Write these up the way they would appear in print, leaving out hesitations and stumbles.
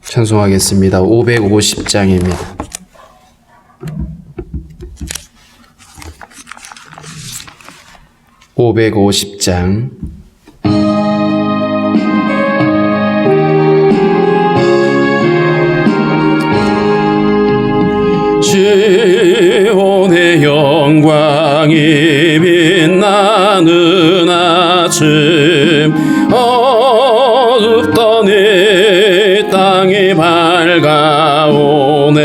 찬송하겠습니다. 550장입니다. (550장) 시온의 영광이 빛나는 아침, 어둡던 이 땅이 밝아오네.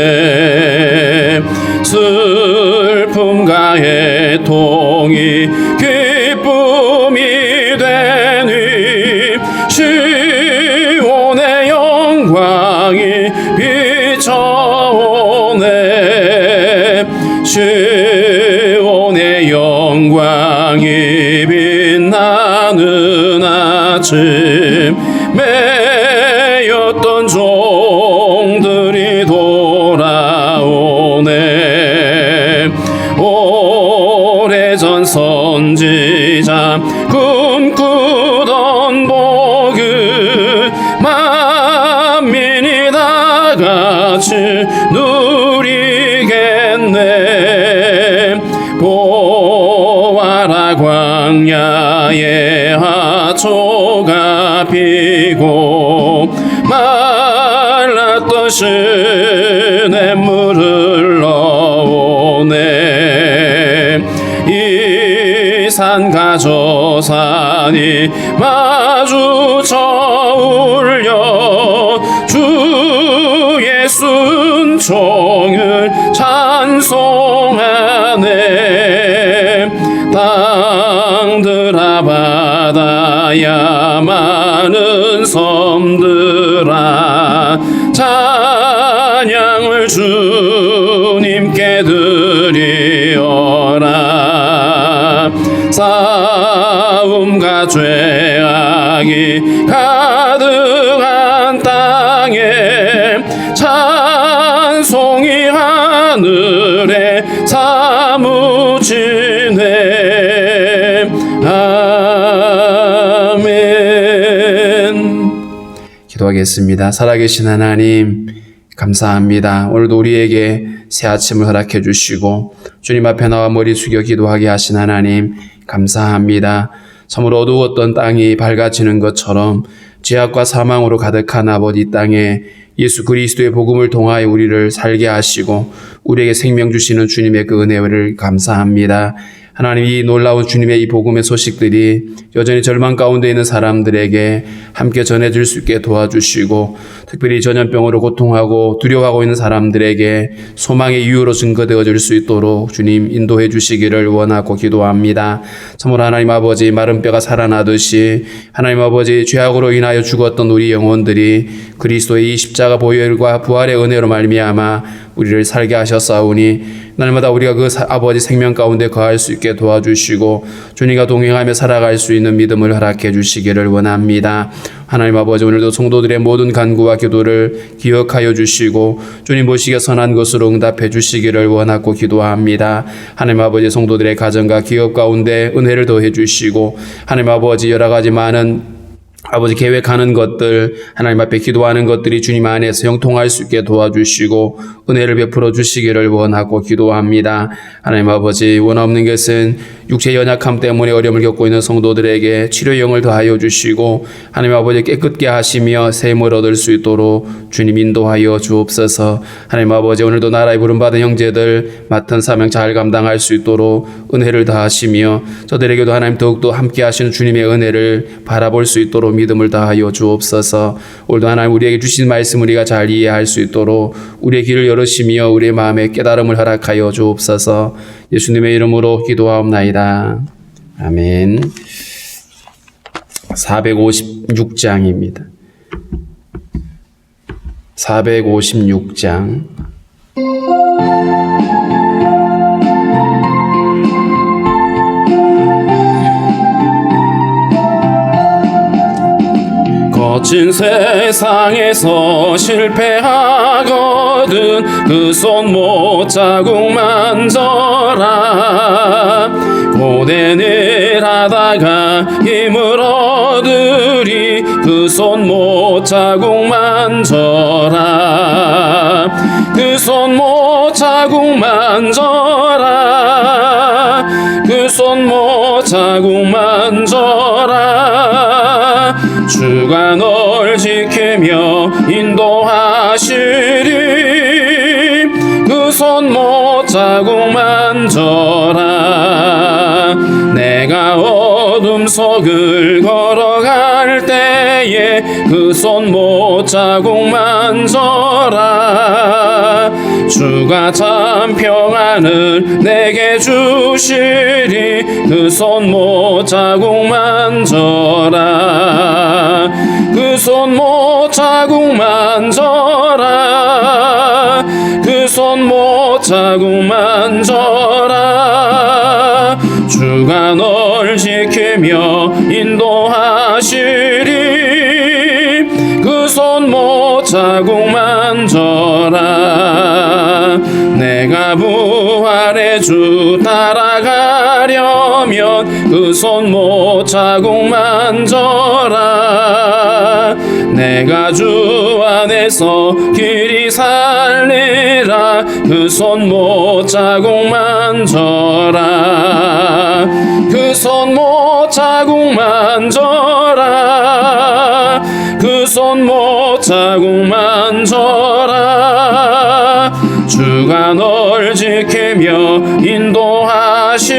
슬픔과 애통이 기쁨이 되니 시온의 영광이 비춰오네. 시온의 영광이 빛나는 아침, 매였던 종들이 돌아오네. 오래전 선지자 꿈꾸던 복을 만민이 다 같이 누리겠네. 보아라, 광야에 하초가 피고 말랐던 시냇물을 흘러오네. 이 산과 저 산이 마주쳐 울려 주의 순종을 찬송하네. 땅들아 바다야 많은 섬들아 찬양을 주님께 드리어라. 싸움과 죄악이 가득한 땅에 찬송이 하늘에 사무치네. 아멘. 기도하겠습니다. 살아계신 하나님, 감사합니다. 오늘도 우리에게 새 아침을 허락해 주시고 주님 앞에 나와 머리 숙여 기도하게 하신 하나님, 감사합니다. 참으로 어두웠던 땅이 밝아지는 것처럼 죄악과 사망으로 가득한 아버지 이 땅에 예수 그리스도의 복음을 통하여 우리를 살게 하시고 우리에게 생명 주시는 주님의 그 은혜를 감사합니다. 하나님, 이 놀라운 주님의 이 복음의 소식들이 여전히 절망 가운데 있는 사람들에게 함께 전해질 수 있게 도와주시고, 특별히 전염병으로 고통하고 두려워하고 있는 사람들에게 소망의 이유로 증거되어질 수 있도록 주님 인도해 주시기를 원하고 기도합니다. 참으로 하나님 아버지, 마른 뼈가 살아나듯이 하나님 아버지, 죄악으로 인하여 죽었던 우리 영혼들이 그리스도의 이 십자가 보혈과 부활의 은혜로 말미암아 우리를 살게 하셨사오니 날마다 우리가 그 아버지 생명 가운데 거할 수 있게 도와주시고 주님과 동행하며 살아갈 수 있는 믿음을 허락해 주시기를 원합니다. 하나님 아버지, 오늘도 성도들의 모든 간구와 기도를 기억하여 주시고 주님 보시기에 선한 것으로 응답해 주시기를 원하고 기도합니다. 하나님 아버지, 성도들의 가정과 기업 가운데 은혜를 더해 주시고 하나님 아버지, 여러 가지 많은 아버지 계획하는 것들, 하나님 앞에 기도하는 것들이 주님 안에서 형통할 수 있게 도와주시고 은혜를 베풀어 주시기를 원하고 기도합니다. 하나님 아버지, 원 없는 것은 육체의 연약함 때문에 어려움을 겪고 있는 성도들에게 치료의 영을 더하여 주시고 하나님 아버지, 깨끗게 하시며 새 힘을 얻을 수 있도록 주님 인도하여 주옵소서. 하나님 아버지, 오늘도 나라의 부름받은 형제들 맡은 사명 잘 감당할 수 있도록 은혜를 더하시며 저들에게도 하나님 더욱더 함께 하시는 주님의 은혜를 바라볼 수 있도록 믿음을 다하여 주옵소서. 오늘도 하나님 우리에게 주신 말씀 우리가 잘 이해할 수 있도록 우리의 길을 열으시며 우리의 마음에 깨달음을 허락하여 주옵소서. 예수님의 이름으로 기도하옵나이다. 아멘. 456장입니다. 456장. 거친 세상에서 실패하거든 그 손 못 자국 만져라. 고된일 하다가 힘을 얻으리 그 손 못 자국 만져라. 그 손 못 자국 만져라. 그 손 못 자국 만져라. 주가 널 지키며 인도하시리 그 손 못 자국 만져라. 내가 어둠 속을 걸어갈 때에 그 손 못 자국 만져라. 주가 참 평안을 내게 주시리 그 손 못 자국 만져라. 그 손 못 자국 만져라. 그 손 못 자국 만져라. 주가 널 지키며 인도하시리 그 손 못 자국 만져라. 내가 부활의 주 따라가려면 그 손 못 자국 만져라. 내가 주 안에서 길이 살리라 그 손 못 자국 만져라. 그 손 못 자국 만져라. 그 손 못 자국 만져라. 주가 널 지키며 인도하시리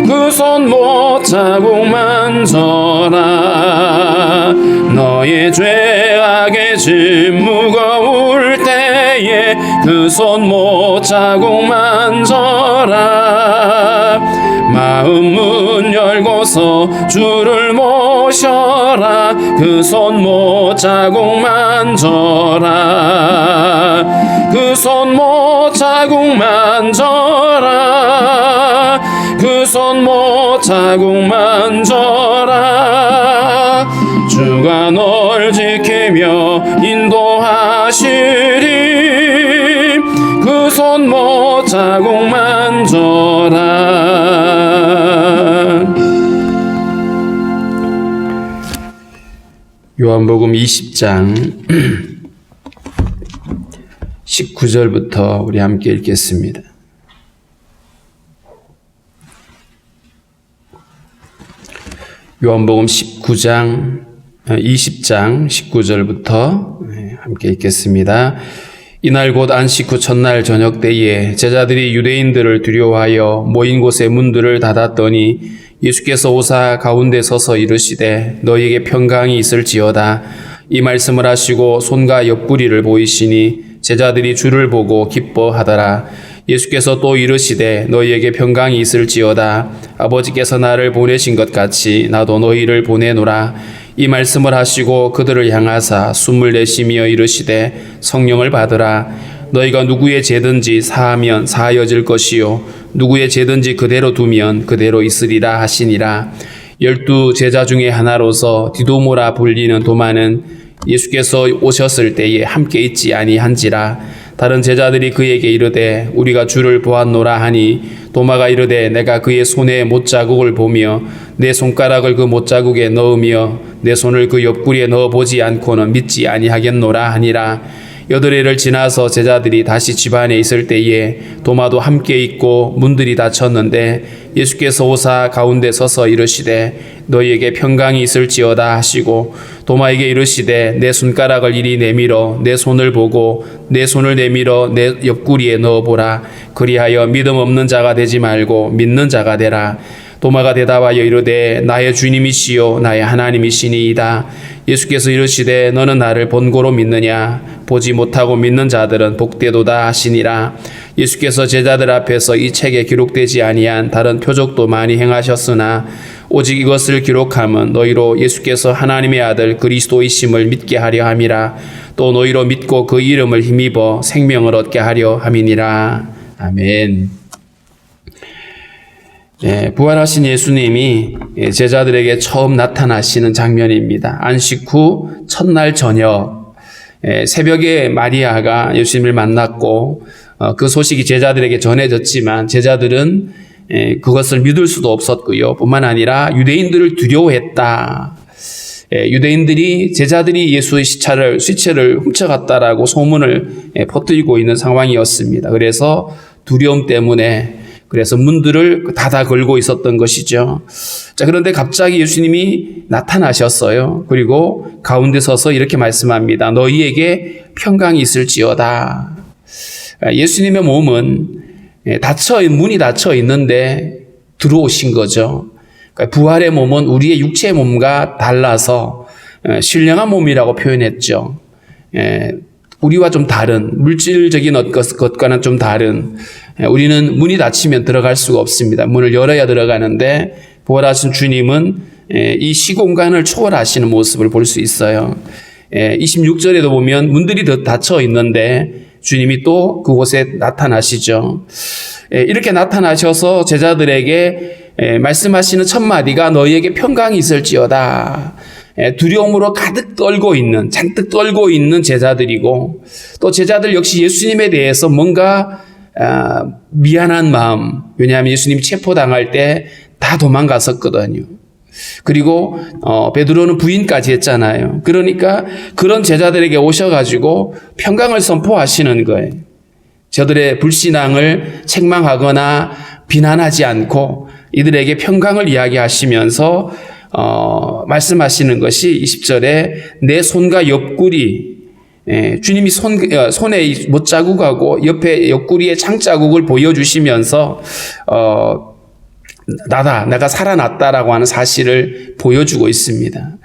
그 손 못 자국 만져라. 너의 죄악의 짐 무거울 때에 그 손 못 자국 만져라. 마음 문 열고서 주를 모셔라 그 손 못 자국 만져라. 그 손 못 자국 만져라. 그 손 못 자국 만져라. 주가 널 지키며 인도하시리 그 손 못 자국 만져라. 요한복음 20장 19절부터 우리 함께 읽겠습니다. 요한복음 20장 19절부터 함께 읽겠습니다. 이날 곧 안식 후 첫날 저녁 때에 제자들이 유대인들을 두려워하여 모인 곳의 문들을 닫았더니 예수께서 오사 가운데 서서 이르시되 너희에게 평강이 있을지어다. 이 말씀을 하시고 손과 옆구리를 보이시니 제자들이 주를 보고 기뻐하더라. 예수께서 또 이르시되 너희에게 평강이 있을지어다. 아버지께서 나를 보내신 것 같이 나도 너희를 보내노라. 이 말씀을 하시고 그들을 향하사 숨을 내쉬며 이르시되 성령을 받으라. 너희가 누구의 죄든지 사하면 사하여질 것이요 누구의 죄든지 그대로 두면 그대로 있으리라 하시니라. 12 제자 중에 하나로서 디도모라 불리는 도마는 예수께서 오셨을 때에 함께 있지 아니한지라. 다른 제자들이 그에게 이르되 우리가 주를 보았노라 하니 도마가 이르되 내가 그의 손에 못자국을 보며 내 손가락을 그 못자국에 넣으며 내 손을 그 옆구리에 넣어보지 않고는 믿지 아니하겠노라 하니라. 8일을 지나서 제자들이 다시 집 안에 있을 때에 도마도 함께 있고 문들이 닫혔는데 예수께서 오사 가운데 서서 이르시되 너희에게 평강이 있을지어다 하시고 도마에게 이르시되 내 손가락을 이리 내밀어 내 손을 보고 내 손을 내밀어 내 옆구리에 넣어보라. 그리하여 믿음 없는 자가 되지 말고 믿는 자가 되라. 도마가 대답하여 이르되 나의 주님이시요 나의 하나님이시니이다. 예수께서 이르시되 너는 나를 본고로 믿느냐? 보지 못하고 믿는 자들은 복되도다 하시니라. 예수께서 제자들 앞에서 이 책에 기록되지 아니한 다른 표적도 많이 행하셨으나 오직 이것을 기록함은 너희로 예수께서 하나님의 아들 그리스도이심을 믿게 하려 함이라. 또 너희로 믿고 그 이름을 힘입어 생명을 얻게 하려 함이니라. 아멘. 부활하신 예수님이 제자들에게 처음 나타나시는 장면입니다. 안식 후 첫날 저녁, 새벽에 마리아가 예수님을 만났고 그 소식이 제자들에게 전해졌지만 제자들은 그것을 믿을 수도 없었고요. 뿐만 아니라 유대인들을 두려워했다. 유대인들이 제자들이 예수의 시체를 훔쳐갔다라고 소문을 퍼뜨리고 있는 상황이었습니다. 그래서 두려움 때문에 그래서 문들을 닫아 걸고 있었던 것이죠. 자, 그런데 갑자기 예수님이 나타나셨어요. 그리고 가운데 서서 이렇게 말씀합니다. 너희에게 평강이 있을지어다. 예수님의 몸은 문이 닫혀 있는데 들어오신 거죠. 그러니까 부활의 몸은 우리의 육체의 몸과 달라서 신령한 몸이라고 표현했죠. 우리와 좀 다른 물질적인 것과는 좀 다른, 우리는 문이 닫히면 들어갈 수가 없습니다. 문을 열어야 들어가는데 부활하신 주님은 이 시공간을 초월하시는 모습을 볼 수 있어요. 26절에도 보면 문들이 닫혀 있는데 주님이 또 그곳에 나타나시죠. 이렇게 나타나셔서 제자들에게 말씀하시는 첫 마디가 너희에게 평강이 있을지어다. 두려움으로 잔뜩 떨고 있는 제자들이고, 또 제자들 역시 예수님에 대해서 뭔가 미안한 마음, 왜냐하면 예수님이 체포당할 때 다 도망갔었거든요. 그리고 베드로는 부인까지 했잖아요. 그러니까 그런 제자들에게 오셔가지고 평강을 선포하시는 거예요. 저들의 불신앙을 책망하거나 비난하지 않고 이들에게 평강을 이야기하시면서 말씀하시는 것이 20절에 내 손과 옆구리, 주님이 손에 못자국하고 옆에 옆구리에 창자국을 보여주시면서 내가 살아났다라고 하는 사실을 보여주고 있습니다.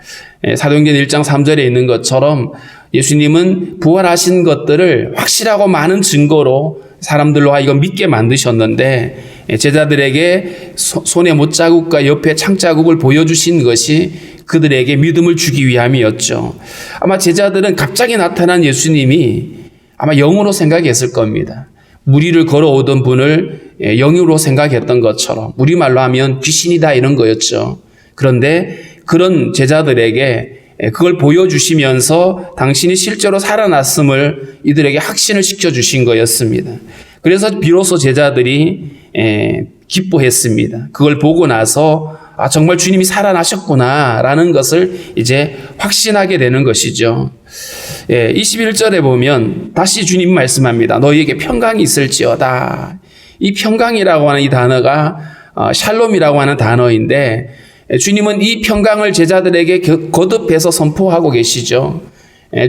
사도행전 1장 3절에 있는 것처럼 예수님은 부활하신 것들을 확실하고 많은 증거로 사람들로 하여금 믿게 만드셨는데 제자들에게 손에 못자국과 옆에 창자국을 보여주신 것이 그들에게 믿음을 주기 위함이었죠. 아마 제자들은 갑자기 나타난 예수님이 아마 영으로 생각했을 겁니다. 무리를 걸어오던 분을 영으로 생각했던 것처럼, 우리말로 하면 귀신이다 이런 거였죠. 그런데 그런 제자들에게 그걸 보여주시면서 당신이 실제로 살아났음을 이들에게 확신을 시켜주신 거였습니다. 그래서 비로소 제자들이 기뻐했습니다. 그걸 보고 나서 정말 주님이 살아나셨구나 라는 것을 이제 확신하게 되는 것이죠. 21절에 보면 다시 주님 말씀합니다. 너희에게 평강이 있을지어다. 이 평강이라고 하는 이 단어가 샬롬이라고 하는 단어인데 주님은 이 평강을 제자들에게 거듭해서 선포하고 계시죠.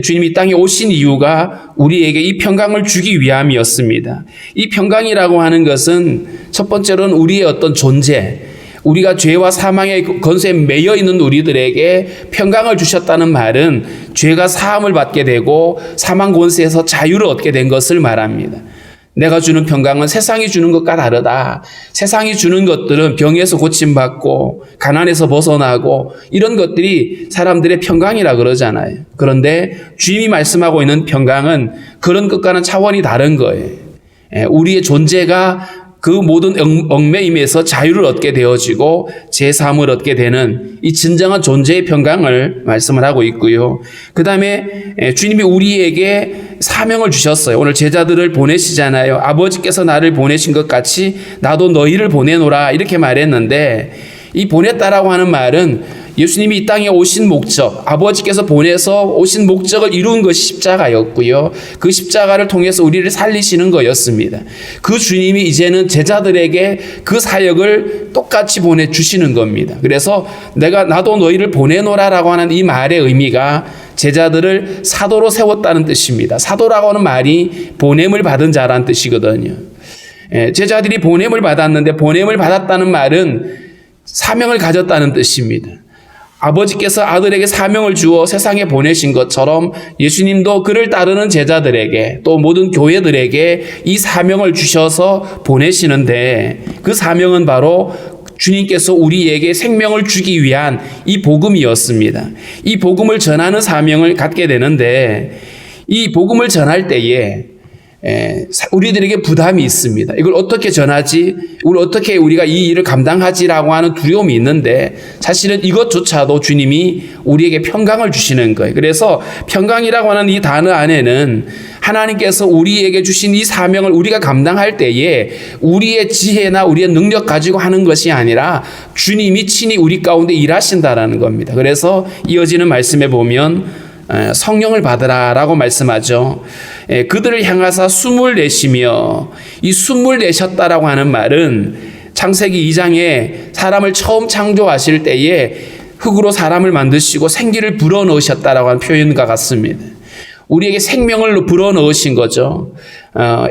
주님이 이 땅에 오신 이유가 우리에게 이 평강을 주기 위함이었습니다. 이 평강이라고 하는 것은 첫 번째로는 우리의 어떤 존재, 우리가 죄와 사망의 권세에 매여 있는 우리들에게 평강을 주셨다는 말은 죄가 사함을 받게 되고 사망 권세에서 자유를 얻게 된 것을 말합니다. 내가 주는 평강은 세상이 주는 것과 다르다. 세상이 주는 것들은 병에서 고침받고 가난에서 벗어나고 이런 것들이 사람들의 평강이라 그러잖아요. 그런데 주님이 말씀하고 있는 평강은 그런 것과는 차원이 다른 거예요. 우리의 존재가 그 모든 얽매임에서 자유를 얻게 되어지고 제3을 얻게 되는 이 진정한 존재의 평강을 말씀을 하고 있고요. 그 다음에 주님이 우리에게 사명을 주셨어요. 오늘 제자들을 보내시잖아요. 아버지께서 나를 보내신 것 같이 나도 너희를 보내노라 이렇게 말했는데, 이 보냈다라고 하는 말은 예수님이 이 땅에 오신 목적, 아버지께서 보내서 오신 목적을 이룬 것이 십자가였고요. 그 십자가를 통해서 우리를 살리시는 거였습니다. 그 주님이 이제는 제자들에게 그 사역을 똑같이 보내주시는 겁니다. 그래서 나도 너희를 보내노라라고 하는 이 말의 의미가 제자들을 사도로 세웠다는 뜻입니다. 사도라고 하는 말이 보냄을 받은 자라는 뜻이거든요. 제자들이 보냄을 받았는데 보냄을 받았다는 말은 사명을 가졌다는 뜻입니다. 아버지께서 아들에게 사명을 주어 세상에 보내신 것처럼 예수님도 그를 따르는 제자들에게 또 모든 교회들에게 이 사명을 주셔서 보내시는데, 그 사명은 바로 주님께서 우리에게 생명을 주기 위한 이 복음이었습니다. 이 복음을 전하는 사명을 갖게 되는데, 이 복음을 전할 때에 우리들에게 부담이 있습니다. 이걸 어떻게 전하지? 이걸 어떻게 우리가 이 일을 감당하지라고 하는 두려움이 있는데 사실은 이것조차도 주님이 우리에게 평강을 주시는 거예요. 그래서 평강이라고 하는 이 단어 안에는 하나님께서 우리에게 주신 이 사명을 우리가 감당할 때에 우리의 지혜나 우리의 능력 가지고 하는 것이 아니라 주님이 친히 우리 가운데 일하신다라는 겁니다. 그래서 이어지는 말씀에 보면 성령을 받으라라고 말씀하죠. 그들을 향하사 숨을 내쉬며, 이 숨을 내셨다라고 하는 말은 창세기 2장에 사람을 처음 창조하실 때에 흙으로 사람을 만드시고 생기를 불어넣으셨다라고 하는 표현과 같습니다. 우리에게 생명을 불어넣으신 거죠.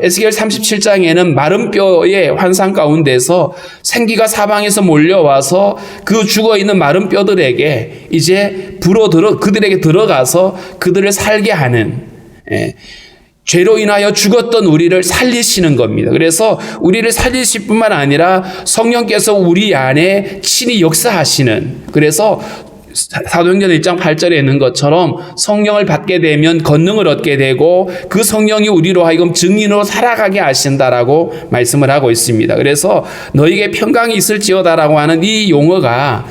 에스겔 37장에는 마른 뼈의 환상 가운데서 생기가 사방에서 몰려와서 그 죽어있는 마른 뼈들에게 이제 그들에게 들어가서 그들을 살게 하는, 죄로 인하여 죽었던 우리를 살리시는 겁니다. 그래서 우리를 살리실 뿐만 아니라 성령께서 우리 안에 친히 역사하시는, 그래서 사도행전 1장 8절에 있는 것처럼 성령을 받게 되면 권능을 얻게 되고 그 성령이 우리로 하여금 증인으로 살아가게 하신다라고 말씀을 하고 있습니다. 그래서 너에게 평강이 있을지어다라고 하는 이 용어가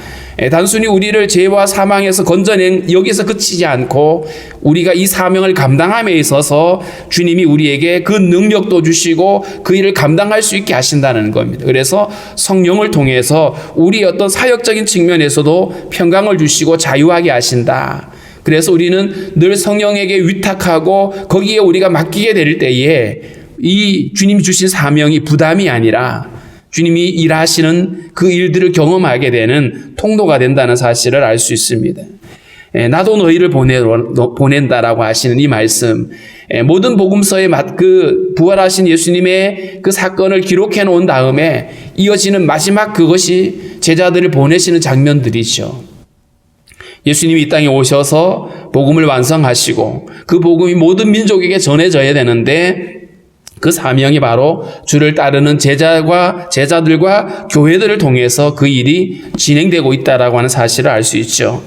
단순히 우리를 죄와 사망에서 건져낸 여기서 그치지 않고 우리가 이 사명을 감당함에 있어서 주님이 우리에게 그 능력도 주시고 그 일을 감당할 수 있게 하신다는 겁니다. 그래서 성령을 통해서 우리의 어떤 사역적인 측면에서도 평강을 주시고 자유하게 하신다. 그래서 우리는 늘 성령에게 위탁하고 거기에 우리가 맡기게 될 때에 이 주님이 주신 사명이 부담이 아니라 주님이 일하시는 그 일들을 경험하게 되는 통로가 된다는 사실을 알 수 있습니다. 나도 너희를 보낸다라고 하시는 이 말씀, 모든 복음서에 그 부활하신 예수님의 그 사건을 기록해 놓은 다음에 이어지는 마지막 그것이 제자들을 보내시는 장면들이죠. 예수님이 이 땅에 오셔서 복음을 완성하시고 그 복음이 모든 민족에게 전해져야 되는데 그 사명이 바로 주를 따르는 제자들과 교회들을 통해서 그 일이 진행되고 있다라고 하는 사실을 알 수 있죠.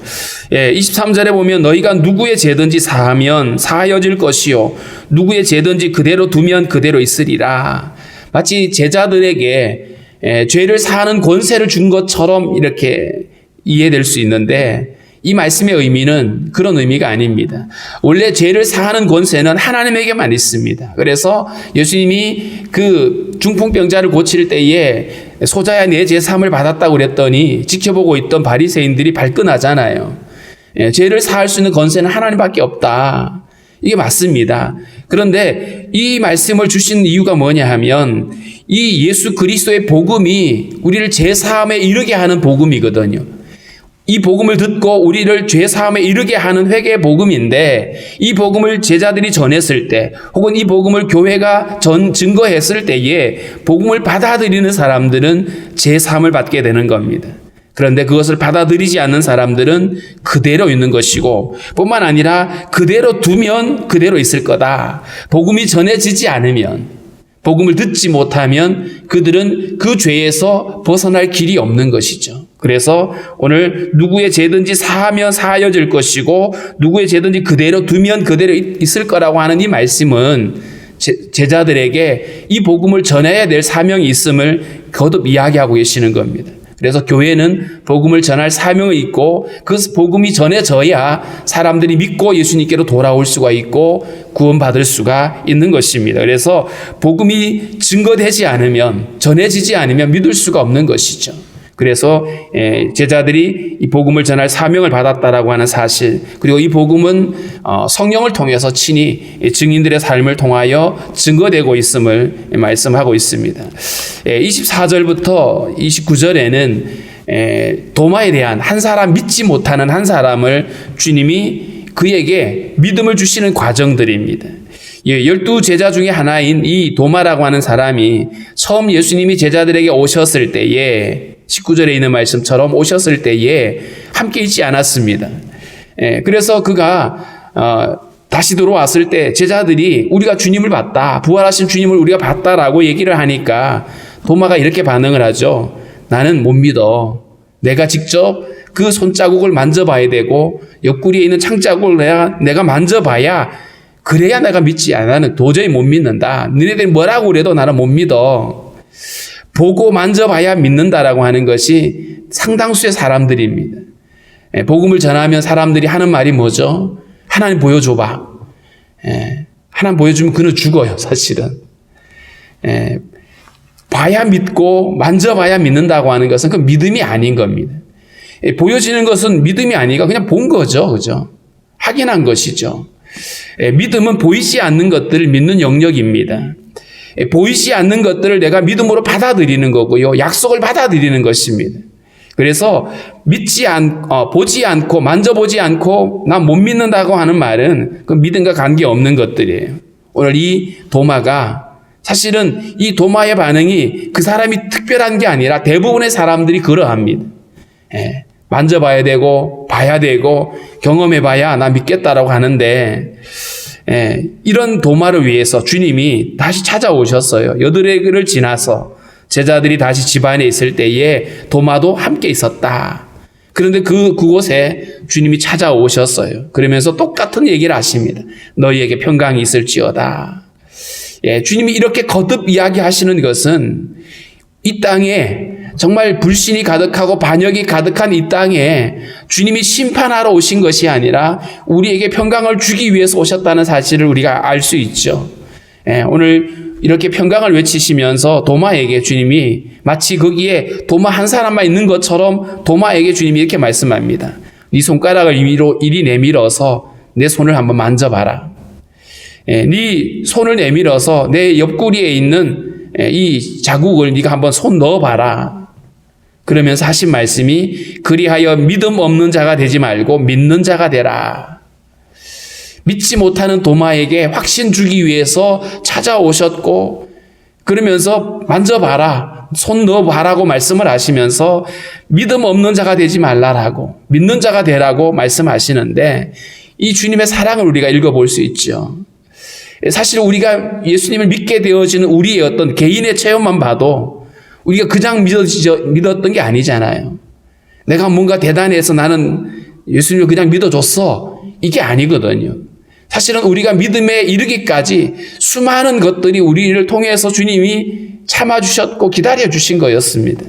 23절에 보면 너희가 누구의 죄든지 사하면 사하여질 것이요 누구의 죄든지 그대로 두면 그대로 있으리라. 마치 제자들에게 죄를 사하는 권세를 준 것처럼 이렇게 이해될 수 있는데 이 말씀의 의미는 그런 의미가 아닙니다. 원래 죄를 사하는 권세는 하나님에게만 있습니다. 그래서 예수님이 그 중풍병자를 고칠 때에 소자야 내 죄 사함을 받았다고 그랬더니 지켜보고 있던 바리새인들이 발끈하잖아요. 죄를 사할 수 있는 권세는 하나님밖에 없다. 이게 맞습니다. 그런데 이 말씀을 주신 이유가 뭐냐 하면 이 예수 그리스도의 복음이 우리를 죄 사함에 이르게 하는 복음이거든요. 이 복음을 듣고 우리를 죄 사함에 이르게 하는 회개의 복음인데 이 복음을 제자들이 전했을 때 혹은 이 복음을 교회가 증거했을 때에 복음을 받아들이는 사람들은 죄 사함을 받게 되는 겁니다. 그런데 그것을 받아들이지 않는 사람들은 그대로 있는 것이고 뿐만 아니라 그대로 두면 그대로 있을 거다. 복음이 전해지지 않으면 복음을 듣지 못하면 그들은 그 죄에서 벗어날 길이 없는 것이죠. 그래서 오늘 누구의 죄든지 사하면 사하여질 것이고 누구의 죄든지 그대로 두면 그대로 있을 거라고 하는 이 말씀은 제자들에게 이 복음을 전해야 될 사명이 있음을 거듭 이야기하고 계시는 겁니다. 그래서 교회는 복음을 전할 사명이 있고 그 복음이 전해져야 사람들이 믿고 예수님께로 돌아올 수가 있고 구원받을 수가 있는 것입니다. 그래서 복음이 증거되지 않으면 전해지지 않으면 믿을 수가 없는 것이죠. 그래서 제자들이 이 복음을 전할 사명을 받았다라고 하는 사실, 그리고 이 복음은 성령을 통해서 친히 증인들의 삶을 통하여 증거되고 있음을 말씀하고 있습니다. 24절부터 29절에는 도마에 대한 한 사람, 믿지 못하는 한 사람을 주님이 그에게 믿음을 주시는 과정들입니다. 12제자 중에 하나인 이 도마라고 하는 사람이 처음 예수님이 제자들에게 오셨을 때에 19절에 있는 말씀처럼 오셨을 때에 함께 있지 않았습니다. 그래서 그가 다시 들어왔을 때 제자들이 우리가 주님을 봤다, 부활하신 주님을 우리가 봤다라고 얘기를 하니까 도마가 이렇게 반응을 하죠. 나는 못 믿어. 내가 직접 그 손자국을 만져봐야 되고 옆구리에 있는 창자국을 내가 만져봐야 그래야 내가 믿지. 나는 도저히 못 믿는다. 너네들이 뭐라고 그래도 나는 못 믿어. 보고 만져봐야 믿는다라고 하는 것이 상당수의 사람들입니다. 복음을 전하면 사람들이 하는 말이 뭐죠? 하나님 보여줘봐. 하나님 보여주면 그는 죽어요, 사실은. 봐야 믿고 만져봐야 믿는다고 하는 것은 그 믿음이 아닌 겁니다. 보여지는 것은 믿음이 아니고 그냥 본 거죠. 그죠? 확인한 것이죠. 믿음은 보이지 않는 것들을 믿는 영역입니다. 보이지 않는 것들을 내가 믿음으로 받아들이는 거고요. 약속을 받아들이는 것입니다. 그래서 보지 않고 만져보지 않고 난 못 믿는다고 하는 말은 그 믿음과 관계없는 것들이에요. 오늘 이 도마가 사실은 이 도마의 반응이 그 사람이 특별한 게 아니라 대부분의 사람들이 그러합니다. 만져봐야 되고 봐야 되고 경험해봐야 나 믿겠다라고 하는데 이런 도마를 위해서 주님이 다시 찾아오셨어요. 여드레를 지나서 제자들이 다시 집안에 있을 때에 도마도 함께 있었다. 그런데 그곳에 주님이 찾아오셨어요. 그러면서 똑같은 얘기를 하십니다. 너희에게 평강이 있을지어다. 주님이 이렇게 거듭 이야기하시는 것은 이 땅에 정말 불신이 가득하고 반역이 가득한 이 땅에 주님이 심판하러 오신 것이 아니라 우리에게 평강을 주기 위해서 오셨다는 사실을 우리가 알 수 있죠. 오늘 이렇게 평강을 외치시면서 도마에게 주님이 마치 거기에 도마 한 사람만 있는 것처럼 도마에게 주님이 이렇게 말씀합니다. 네 손가락을 위로 이리 내밀어서 내 손을 한번 만져봐라. 네 손을 내밀어서 내 옆구리에 있는 이 자국을 네가 한번 손 넣어봐라. 그러면서 하신 말씀이 그리하여 믿음 없는 자가 되지 말고 믿는 자가 되라. 믿지 못하는 도마에게 확신 주기 위해서 찾아오셨고 그러면서 만져봐라. 손 넣어봐라고 말씀을 하시면서 믿음 없는 자가 되지 말라라고 믿는 자가 되라고 말씀하시는데 이 주님의 사랑을 우리가 읽어볼 수 있죠. 사실 우리가 예수님을 믿게 되어지는 우리의 어떤 개인의 체험만 봐도 우리가 그냥 믿었던 게 아니잖아요. 내가 뭔가 대단해서 나는 예수님을 그냥 믿어줬어. 이게 아니거든요. 사실은 우리가 믿음에 이르기까지 수많은 것들이 우리를 통해서 주님이 참아주셨고 기다려주신 거였습니다.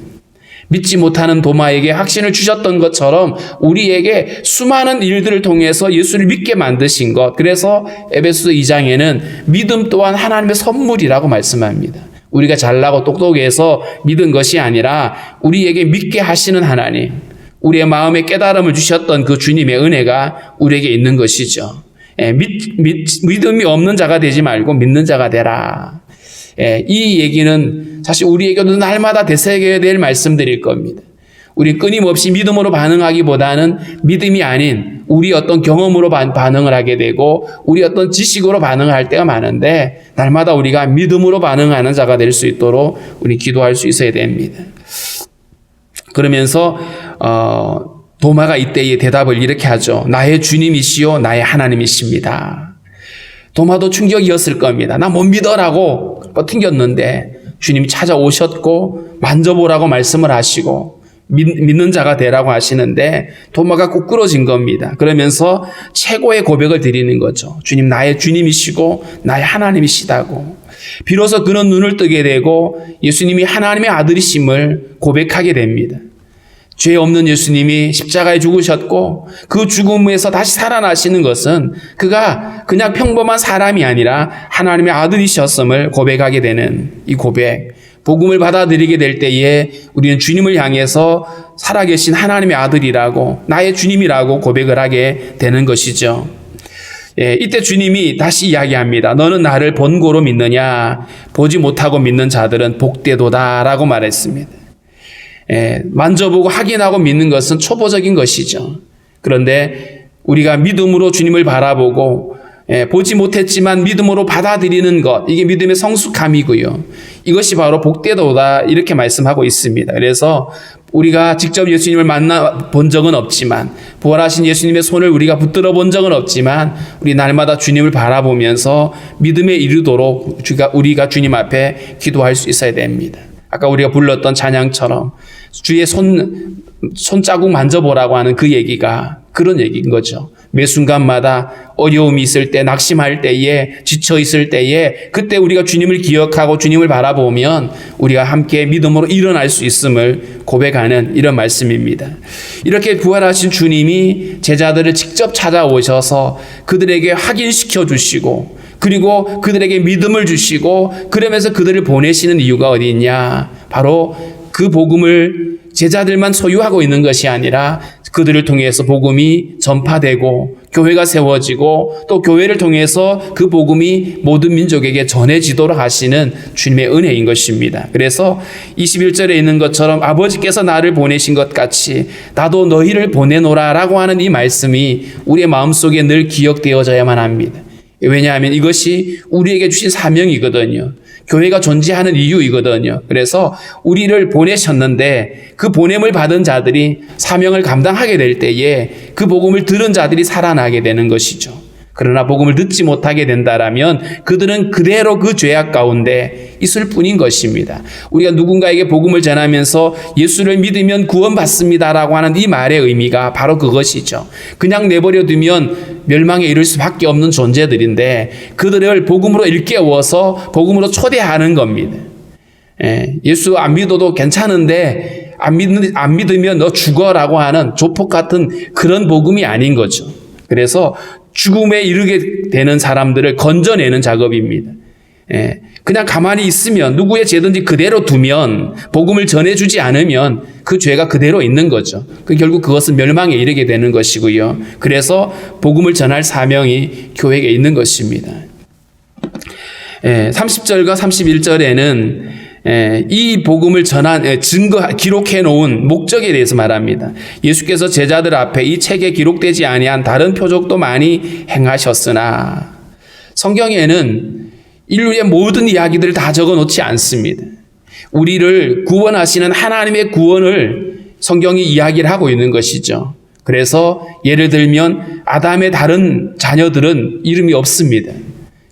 믿지 못하는 도마에게 확신을 주셨던 것처럼 우리에게 수많은 일들을 통해서 예수를 믿게 만드신 것. 그래서 에베소서 2장에는 믿음 또한 하나님의 선물이라고 말씀합니다. 우리가 잘나고 똑똑해서 믿은 것이 아니라 우리에게 믿게 하시는 하나님, 우리의 마음에 깨달음을 주셨던 그 주님의 은혜가 우리에게 있는 것이죠. 믿음이 없는 자가 되지 말고 믿는 자가 되라. 이 얘기는 사실 우리에게도 날마다 되새겨야 될 말씀들일 겁니다. 우리 끊임없이 믿음으로 반응하기보다는 믿음이 아닌 우리 어떤 경험으로 반응을 하게 되고 우리 어떤 지식으로 반응할 때가 많은데 날마다 우리가 믿음으로 반응하는 자가 될 수 있도록 우리 기도할 수 있어야 됩니다. 그러면서 도마가 이때의 대답을 이렇게 하죠. 나의 주님이시요 나의 하나님이십니다. 도마도 충격이었을 겁니다. 나 못 믿어라고 튕겼는데 주님이 찾아오셨고 만져보라고 말씀을 하시고 믿는 자가 되라고 하시는데 도마가 꾸꾸러진 겁니다. 그러면서 최고의 고백을 드리는 거죠. 주님 나의 주님이시고 나의 하나님이시다고. 비로소 그는 눈을 뜨게 되고 예수님이 하나님의 아들이심을 고백하게 됩니다. 죄 없는 예수님이 십자가에 죽으셨고 그 죽음에서 다시 살아나시는 것은 그가 그냥 평범한 사람이 아니라 하나님의 아들이셨음을 고백하게 되는 이 고백. 복음을 받아들이게 될 때에 우리는 주님을 향해서 살아계신 하나님의 아들이라고 나의 주님이라고 고백을 하게 되는 것이죠. 이때 주님이 다시 이야기합니다. 너는 나를 본고로 믿느냐? 보지 못하고 믿는 자들은 복되도다 라고 말했습니다. 만져보고 확인하고 믿는 것은 초보적인 것이죠. 그런데 우리가 믿음으로 주님을 바라보고 보지 못했지만 믿음으로 받아들이는 것, 이게 믿음의 성숙함이고요. 이것이 바로 복되도다 이렇게 말씀하고 있습니다. 그래서 우리가 직접 예수님을 만나본 적은 없지만 부활하신 예수님의 손을 우리가 붙들어 본 적은 없지만 우리 날마다 주님을 바라보면서 믿음에 이르도록 우리가 주님 앞에 기도할 수 있어야 됩니다. 아까 우리가 불렀던 찬양처럼 주의 손자국 만져보라고 하는 그 얘기가 그런 얘기인 거죠. 매 순간마다 어려움이 있을 때, 낙심할 때에, 지쳐 있을 때에 그때 우리가 주님을 기억하고 주님을 바라보면 우리가 함께 믿음으로 일어날 수 있음을 고백하는 이런 말씀입니다. 이렇게 부활하신 주님이 제자들을 직접 찾아오셔서 그들에게 확인시켜 주시고 그리고 그들에게 믿음을 주시고 그러면서 그들을 보내시는 이유가 어디 있냐? 바로 그 복음을 제자들만 소유하고 있는 것이 아니라 그들을 통해서 복음이 전파되고 교회가 세워지고 또 교회를 통해서 그 복음이 모든 민족에게 전해지도록 하시는 주님의 은혜인 것입니다. 그래서 21절에 있는 것처럼 아버지께서 나를 보내신 것 같이 나도 너희를 보내노라 라고 하는 이 말씀이 우리의 마음속에 늘 기억되어져야만 합니다. 왜냐하면 이것이 우리에게 주신 사명이거든요. 교회가 존재하는 이유이거든요. 그래서 우리를 보내셨는데 그 보냄을 받은 자들이 사명을 감당하게 될 때에 그 복음을 들은 자들이 살아나게 되는 것이죠. 그러나 복음을 듣지 못하게 된다라면 그들은 그대로 그 죄악 가운데 있을 뿐인 것입니다. 우리가 누군가에게 복음을 전하면서 예수를 믿으면 구원받습니다라고 하는 이 말의 의미가 바로 그것이죠. 그냥 내버려 두면 멸망에 이를 수밖에 없는 존재들인데 그들을 복음으로 일깨워서 복음으로 초대하는 겁니다. 예수 안 믿어도 괜찮은데 안 믿으면 너 죽어라고 하는 조폭 같은 그런 복음이 아닌 거죠. 그래서 죽음에 이르게 되는 사람들을 건져내는 작업입니다. 그냥 가만히 있으면 누구의 죄든지 그대로 두면 복음을 전해주지 않으면 그 죄가 그대로 있는 거죠. 결국 그것은 멸망에 이르게 되는 것이고요. 그래서 복음을 전할 사명이 교회에 있는 것입니다. 30절과 31절에는 이 복음을 전한 기록해 놓은 목적에 대해서 말합니다. 예수께서 제자들 앞에 이 책에 기록되지 아니한 다른 표적도 많이 행하셨으나 성경에는 인류의 모든 이야기들을 다 적어 놓지 않습니다. 우리를 구원하시는 하나님의 구원을 성경이 이야기를 하고 있는 것이죠. 그래서 예를 들면 아담의 다른 자녀들은 이름이 없습니다.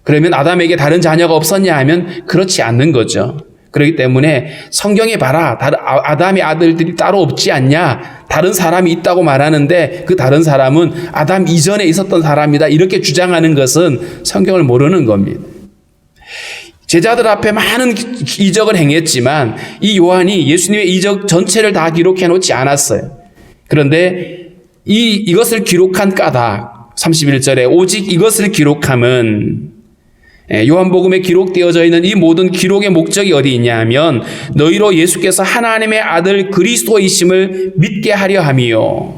그러면 아담에게 다른 자녀가 없었냐 하면 그렇지 않는 거죠. 그렇기 때문에 성경에 봐라, 아담의 아들들이 따로 없지 않냐, 다른 사람이 있다고 말하는데 그 다른 사람은 아담 이전에 있었던 사람이다 이렇게 주장하는 것은 성경을 모르는 겁니다. 제자들 앞에 많은 이적을 행했지만 이 요한이 예수님의 이적 전체를 다 기록해 놓지 않았어요. 그런데 이것을 기록한 까닭 31절에 오직 이것을 기록함은 요한복음에 기록되어져 있는 이 모든 기록의 목적이 어디 있냐 하면 너희로 예수께서 하나님의 아들 그리스도이심을 믿게 하려 함이요.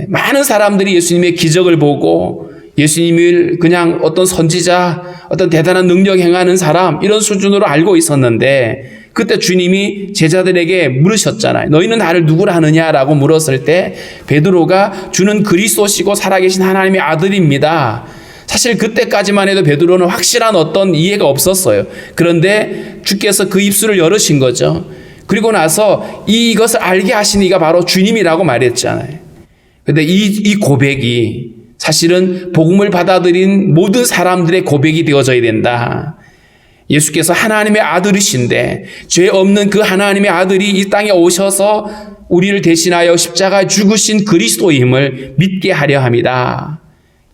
많은 사람들이 예수님의 기적을 보고 예수님을 그냥 어떤 선지자, 어떤 대단한 능력 행하는 사람 이런 수준으로 알고 있었는데 그때 주님이 제자들에게 물으셨잖아요. 너희는 나를 누구라 하느냐라고 물었을 때 베드로가 주는 그리스도시고 살아계신 하나님의 아들입니다. 사실 그때까지만 해도 베드로는 확실한 어떤 이해가 없었어요. 그런데 주께서 그 입술을 열으신 거죠. 그리고 나서 이것을 알게 하신 이가 바로 주님이라고 말했잖아요. 그런데 이 고백이 사실은 복음을 받아들인 모든 사람들의 고백이 되어져야 된다. 예수께서 하나님의 아들이신데 죄 없는 그 하나님의 아들이 이 땅에 오셔서 우리를 대신하여 십자가에 죽으신 그리스도임을 믿게 하려 합니다.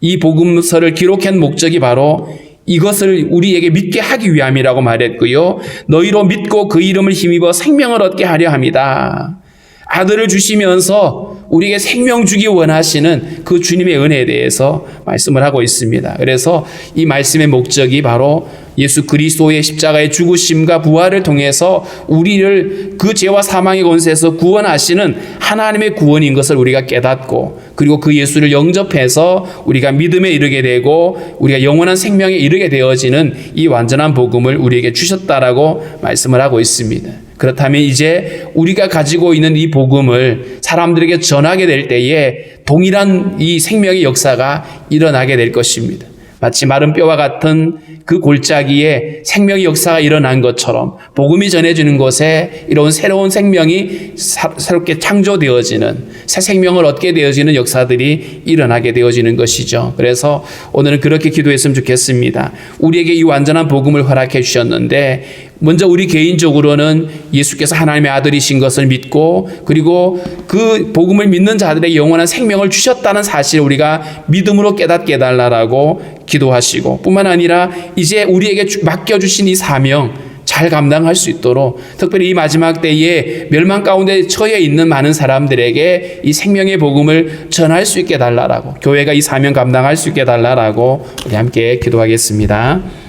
이 복음서를 기록한 목적이 바로 이것을 우리에게 믿게 하기 위함이라고 말했고요. 너희로 믿고 그 이름을 힘입어 생명을 얻게 하려 합니다. 아들을 주시면서 우리에게 생명 주기 원하시는 그 주님의 은혜에 대해서 말씀을 하고 있습니다. 그래서 이 말씀의 목적이 바로 예수 그리스도의 십자가의 죽으심과 부활을 통해서 우리를 그 죄와 사망의 권세에서 구원하시는 하나님의 구원인 것을 우리가 깨닫고 그리고 그 예수를 영접해서 우리가 믿음에 이르게 되고 우리가 영원한 생명에 이르게 되어지는 이 완전한 복음을 우리에게 주셨다라고 말씀을 하고 있습니다. 그렇다면 이제 우리가 가지고 있는 이 복음을 사람들에게 전하게 될 때에 동일한 이 생명의 역사가 일어나게 될 것입니다. 마치 마른 뼈와 같은 그 골짜기에 생명의 역사가 일어난 것처럼 복음이 전해지는 곳에 이런 새로운 생명이 새롭게 창조되어지는, 새 생명을 얻게 되어지는 역사들이 일어나게 되어지는 것이죠. 그래서 오늘은 그렇게 기도했으면 좋겠습니다. 우리에게 이 완전한 복음을 허락해 주셨는데 먼저 우리 개인적으로는 예수께서 하나님의 아들이신 것을 믿고, 그리고 그 복음을 믿는 자들에게 영원한 생명을 주셨다는 사실을 우리가 믿음으로 깨닫게 해달라고 기도하시고, 뿐만 아니라 이제 우리에게 맡겨주신 이 사명 잘 감당할 수 있도록, 특별히 이 마지막 때에 멸망 가운데 처해 있는 많은 사람들에게 이 생명의 복음을 전할 수 있게 해달라고, 교회가 이 사명 감당할 수 있게 해달라고 우리 함께 기도하겠습니다.